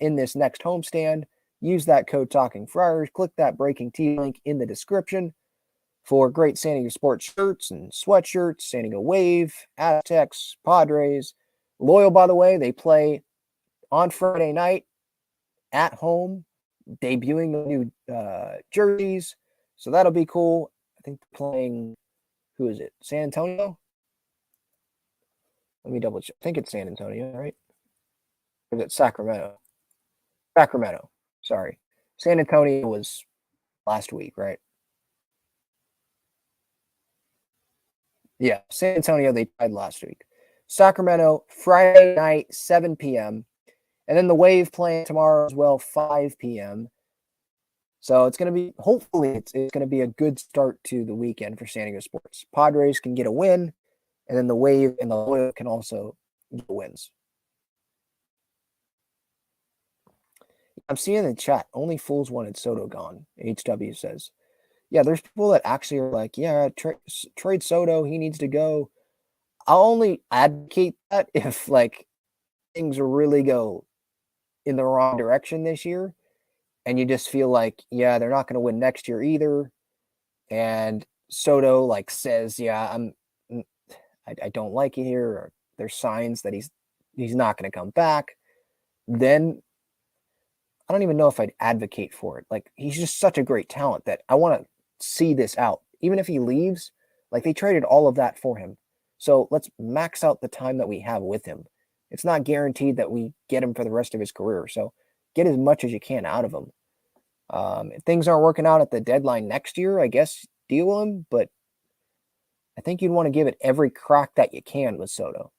in this next homestand, use that code Talking Friars. Click that Breaking Tea link in the description for great San Diego sports shirts and sweatshirts, San Diego Wave, Aztecs, Padres. Loyal, by the way, they play on Friday night at home, debuting the new jerseys. So that'll be cool. I think playing, who is it? San Antonio? Let me double check. I think it's San Antonio, right? Or is it Sacramento? Sacramento. Sorry. San Antonio was last week, right? Yeah, San Antonio, they tied last week. Sacramento, Friday night, 7 p.m. And then the Wave playing tomorrow as well, 5 p.m. So it's going to be, hopefully, it's going to be a good start to the weekend for San Diego sports. Padres can get a win, and then the Wave and the Loyal can also get wins. I'm seeing in the chat, only fools wanted Soto gone, HW says. Yeah, there's people that actually are like, yeah, trade Soto, he needs to go. I'll only advocate that if, like, things really go in the wrong direction this year, and you just feel like, yeah, they're not going to win next year either. And Soto, like, says, yeah, I don't like it here, or there's signs that he's not going to come back. Then I don't even know if I'd advocate for it. Like, he's just such a great talent that I want to see this out. Even if he leaves, like, they traded all of that for him. So let's max out the time that we have with him. It's not guaranteed that we get him for the rest of his career. So get as much as you can out of him. If things aren't working out at the deadline next year, I guess deal with him. But I think you'd want to give it every crack that you can with Soto.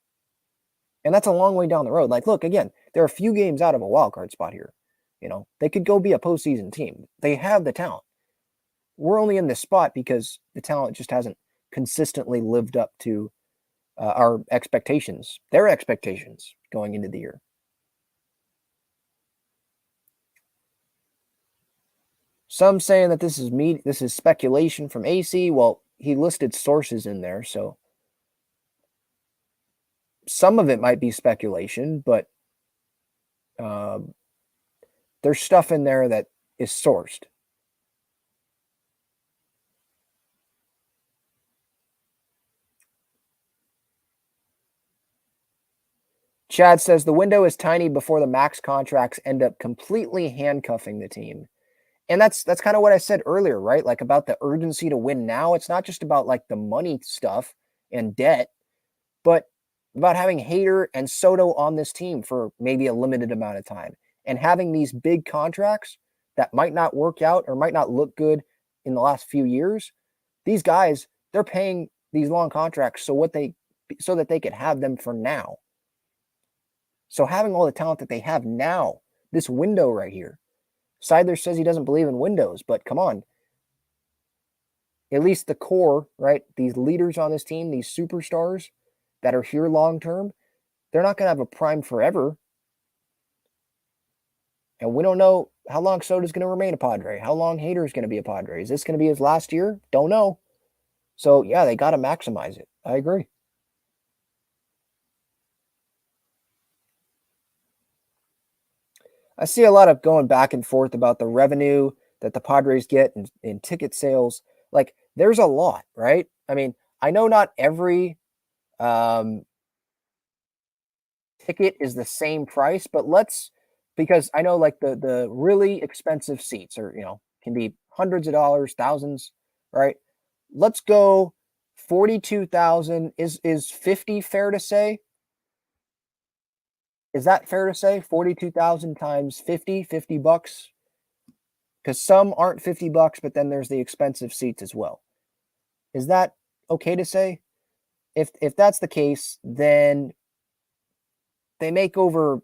And that's a long way down the road. Like, look, again, they're a few games out of a wild card spot here. You know, they could go be a postseason team. They have the talent. We're only in this spot because the talent just hasn't consistently lived up to our expectations, their expectations going into the year. Some saying that this is speculation from Acee. Well, he listed sources in there, so some of it might be speculation, but there's stuff in there that is sourced. Chad says the window is tiny before the max contracts end up completely handcuffing the team. And that's kind of what I said earlier, right? Like, about the urgency to win now. It's not just about, like, the money stuff and debt, but about having Hader and Soto on this team for maybe a limited amount of time and having these big contracts that might not work out or might not look good in the last few years. These guys, they're paying these long contracts so that they could have them for now. So having all the talent that they have now, this window right here. Seidler says he doesn't believe in windows, but come on. At least the core, right? These leaders on this team, these superstars that are here long term, they're not going to have a prime forever. And we don't know how long Soto's going to remain a Padre, how long Hader's going to be a Padre. Is this going to be his last year? Don't know. So, yeah, they got to maximize it. I agree. I see a lot of going back and forth about the revenue that the Padres get in ticket sales. Like, there's a lot, right? I mean, I know not every ticket is the same price, but because I know, like, the really expensive seats are, can be hundreds of dollars, thousands, right? Let's go 42,000. Is 50 fair to say? Is that fair to say? 42,000 times 50 bucks? Because some aren't $50, but then there's the expensive seats as well. Is that okay to say? If that's the case, then they make over,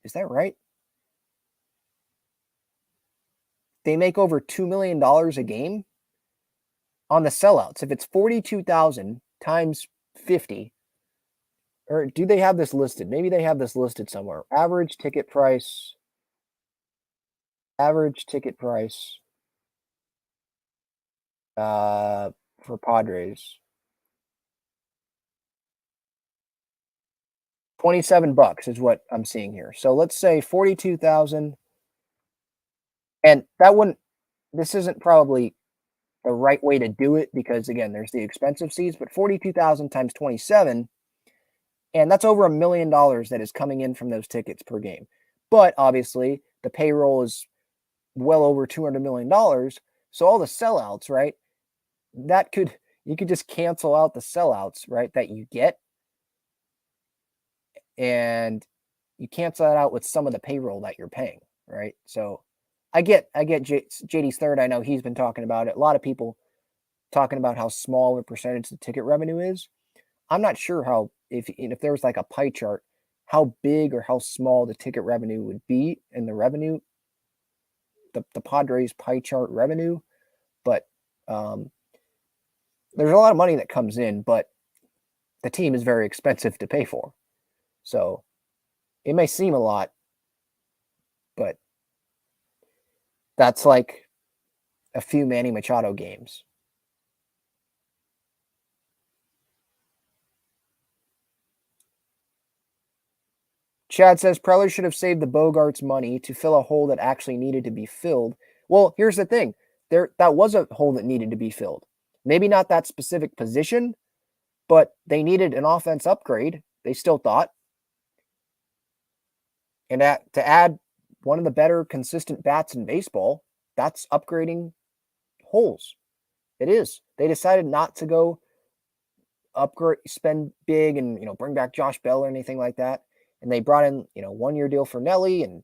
is that right? They make over $2 million a game on the sellouts. If it's 42,000 times 50, or do they have this listed? Maybe they have this listed somewhere. Average ticket price. for Padres. $27 is what I'm seeing here. So let's say 42,000, and that wouldn't. This isn't probably the right way to do it because again, there's the expensive seats, but 42,000 times 27, and that's over $1 million that is coming in from those tickets per game. But obviously, the payroll is well over $200 million. So all the sellouts, right? You could just cancel out the sellouts, right? That you get, and you cancel that out with some of the payroll that you're paying, right? So I get JD's third. I know he's been talking about it. A lot of people talking about how small a percentage the ticket revenue is. I'm not sure how if there was like a pie chart, how big or how small the ticket revenue would be in the revenue, the Padres pie chart revenue, but there's a lot of money that comes in, but the team is very expensive to pay for. So it may seem a lot, but that's like a few Manny Machado games. Chad says Preller should have saved the Bogarts money to fill a hole that actually needed to be filled. Well, here's the thing. That was a hole that needed to be filled. Maybe not that specific position, but they needed an offense upgrade, they still thought. And to add one of the better consistent bats in baseball, that's upgrading holes. It is. They decided not to go upgrade, spend big and, bring back Josh Bell or anything like that. And they brought in, 1-year deal for Nelly, and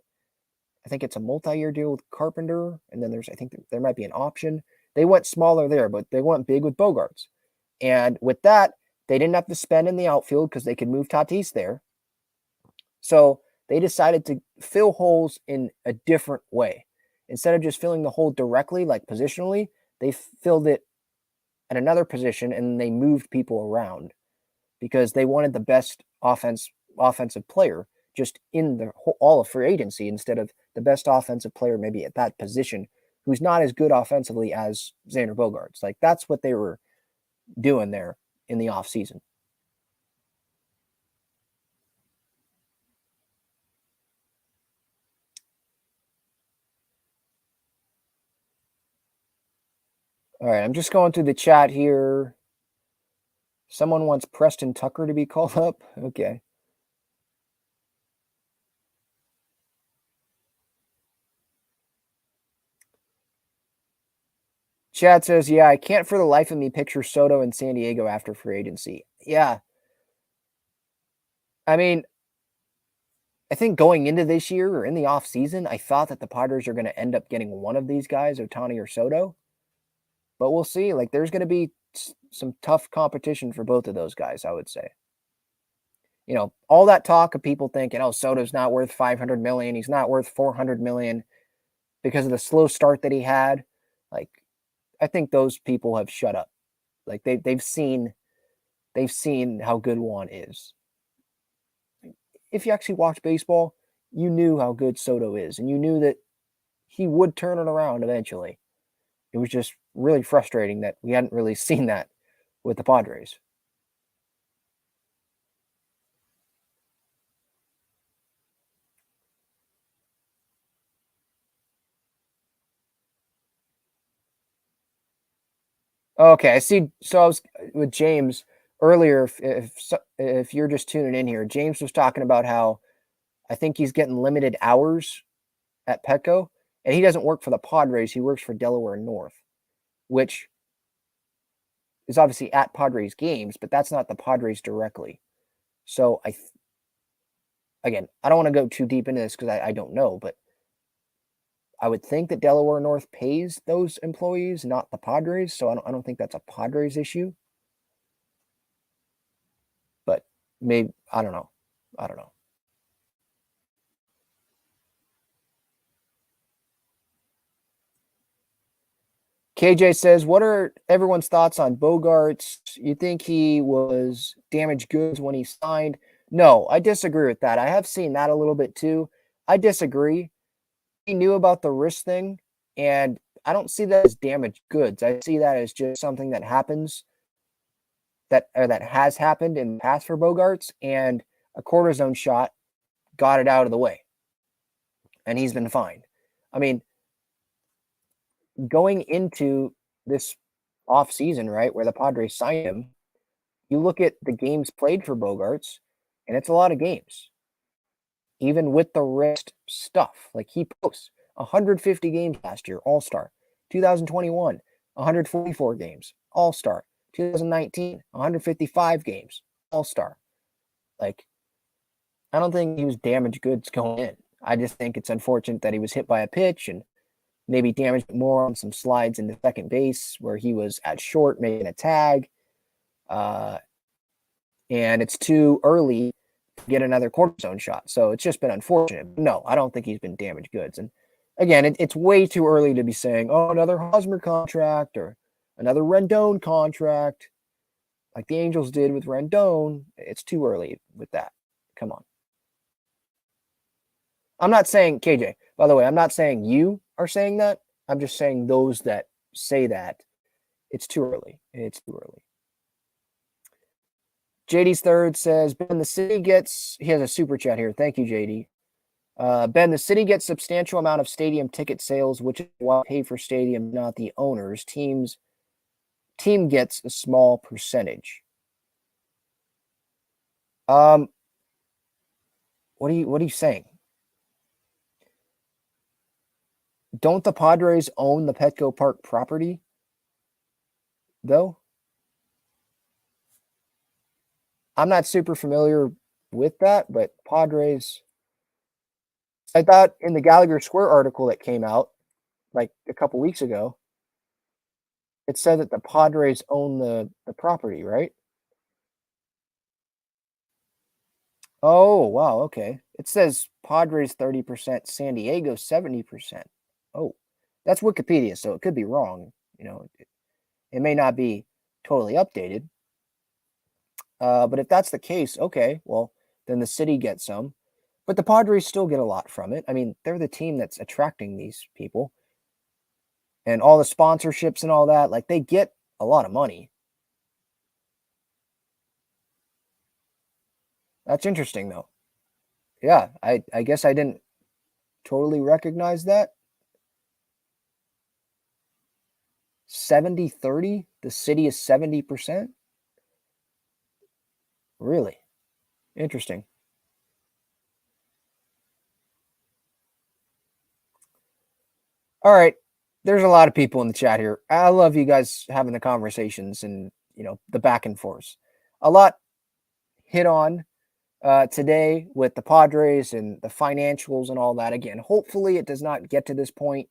I think it's a multi-year deal with Carpenter. And then I think there might be an option. They went smaller there, but they went big with Bogarts. And with that, they didn't have to spend in the outfield because they could move Tatis there. So they decided to fill holes in a different way. Instead of just filling the hole directly, like positionally, they filled it at another position and they moved people around because they wanted the best offensive player just in all of free agency instead of the best offensive player maybe at that position who's not as good offensively as Xander Bogaerts. Like that's what they were doing there in the offseason. All right, I'm just going through the chat here. Someone wants Preston Tucker to be called up. Okay. Chad says, yeah, I can't for the life of me picture Soto in San Diego after free agency. Yeah. I mean, I think going into this year or in the offseason, I thought that the Padres are going to end up getting one of these guys, Ohtani or Soto. But we'll see. Like, there's going to be some tough competition for both of those guys, I would say. All that talk of people thinking, oh, Soto's not worth $500 million. He's not worth $400 million because of the slow start that he had. Like, I think those people have shut up. Like they've seen how good Juan is. If you actually watch baseball, you knew how good Soto is, and you knew that he would turn it around eventually. It was just really frustrating that we hadn't really seen that with the Padres. Okay, I see. So I was with James earlier. If you're just tuning in here, James was talking about how I think he's getting limited hours at Petco, and he doesn't work for the Padres. He works for Delaware North, which is obviously at Padres games, but that's not the Padres directly. So again, I don't want to go too deep into this because I don't know, but I would think that Delaware North pays those employees, not the Padres. So I don't think that's a Padres issue. But maybe I don't know. KJ says, what are everyone's thoughts on Bogarts? You think he was damaged goods when he signed? No, I disagree with that. I have seen that a little bit too. I disagree. He knew about the wrist thing, and I don't see that as damaged goods. I see that as just something that happens, that has happened in the past for Bogaerts, and a cortisone shot got it out of the way, and he's been fine. I mean, going into this off season, right, where the Padres signed him, you look at the games played for Bogaerts, and it's a lot of games. Even with the wrist stuff, like he posts 150 games last year, All-Star. 2021, 144 games, All-Star. 2019, 155 games, All-Star. Like, I don't think he was damaged goods going in. I just think it's unfortunate that he was hit by a pitch and maybe damaged more on some slides into second base where he was at short making a tag. And it's too early to get another cortisone shot. So it's just been unfortunate. No, I don't think he's been damaged goods. And again, it's way too early to be saying, oh, another Hosmer contract or another Rendon contract like the Angels did with Rendon. It's too early with that. Come on. I'm not saying, KJ, by the way, I'm not saying you are saying that. I'm just saying those that say that. It's too early. It's too early. JD's third says, Ben, the city gets, he has a super chat here. Thank you, JD. Ben, the city gets substantial amount of stadium ticket sales, which is why pay for stadium, not the owners. Team gets a small percentage. What are you saying? Don't the Padres own the Petco Park property, though? I'm not super familiar with that, but Padres, I thought in the Gallagher Square article that came out like a couple weeks ago, it said that the Padres own the property, right? Oh, wow, okay. It says Padres 30%, San Diego 70%. Oh, that's Wikipedia, so it could be wrong. You know, it may not be totally updated. But if that's the case, okay, well, then the city gets some. But the Padres still get a lot from it. I mean, they're the team that's attracting these people. And all the sponsorships and all that, like they get a lot of money. That's interesting, though. Yeah, I guess I didn't totally recognize that. 70-30? The city is 70%? Really? Interesting. All right. There's a lot of people in the chat here. I love you guys having the conversations and, you know, the back and forth. A lot hit on today with the Padres and the financials and all that. Again, hopefully it does not get to this point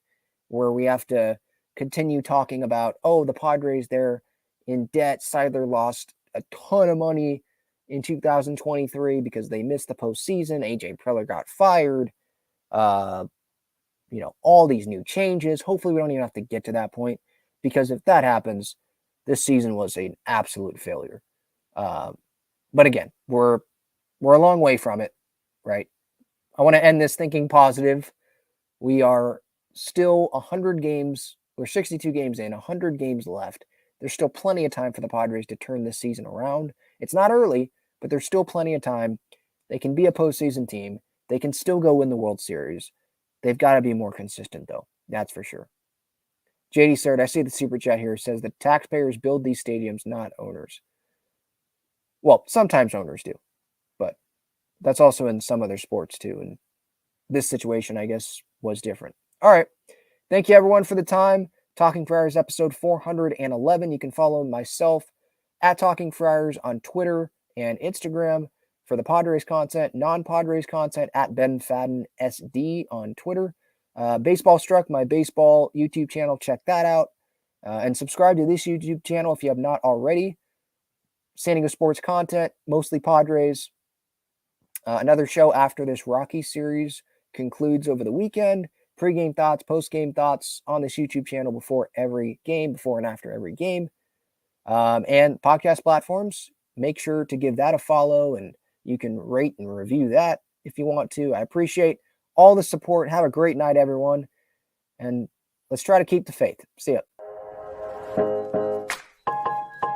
where we have to continue talking about, oh, the Padres, they're in debt. Seidler lost a ton of money in 2023 because they missed the postseason. AJ Preller got fired. You know, all these new changes. Hopefully we don't even have to get to that point, because if that happens, this season was an absolute failure. But again, we're a long way from it, right? I want to end this thinking positive. We are still 100 games. We're 62 games in, 100 games left. There's still plenty of time for the Padres to turn this season around. It's not early, but there's still plenty of time. They can be a postseason team. They can still go win the World Series. They've got to be more consistent, though. That's for sure. JD Sird, I see the super chat here, says that taxpayers build these stadiums, not owners. Well, sometimes owners do, but that's also in some other sports too. And this situation, I guess, was different. All right. Thank you, everyone, for the time. Talking Friars episode 411. You can follow myself at Talking Friars on Twitter and Instagram for the Padres content, non-Padres content at Ben Fadden SD on Twitter. Baseball Struck, my baseball YouTube channel. Check that out. And subscribe to this YouTube channel if you have not already. San Diego sports content, mostly Padres. Another show after this Rockies series concludes over the weekend. Pre-game thoughts, post-game thoughts on this YouTube channel before every game, before and after every game. And podcast platforms, make sure to give that a follow, and you can rate and review that if you want to. I appreciate all the support. Have a great night, everyone. And Let's try to keep the faith. See ya.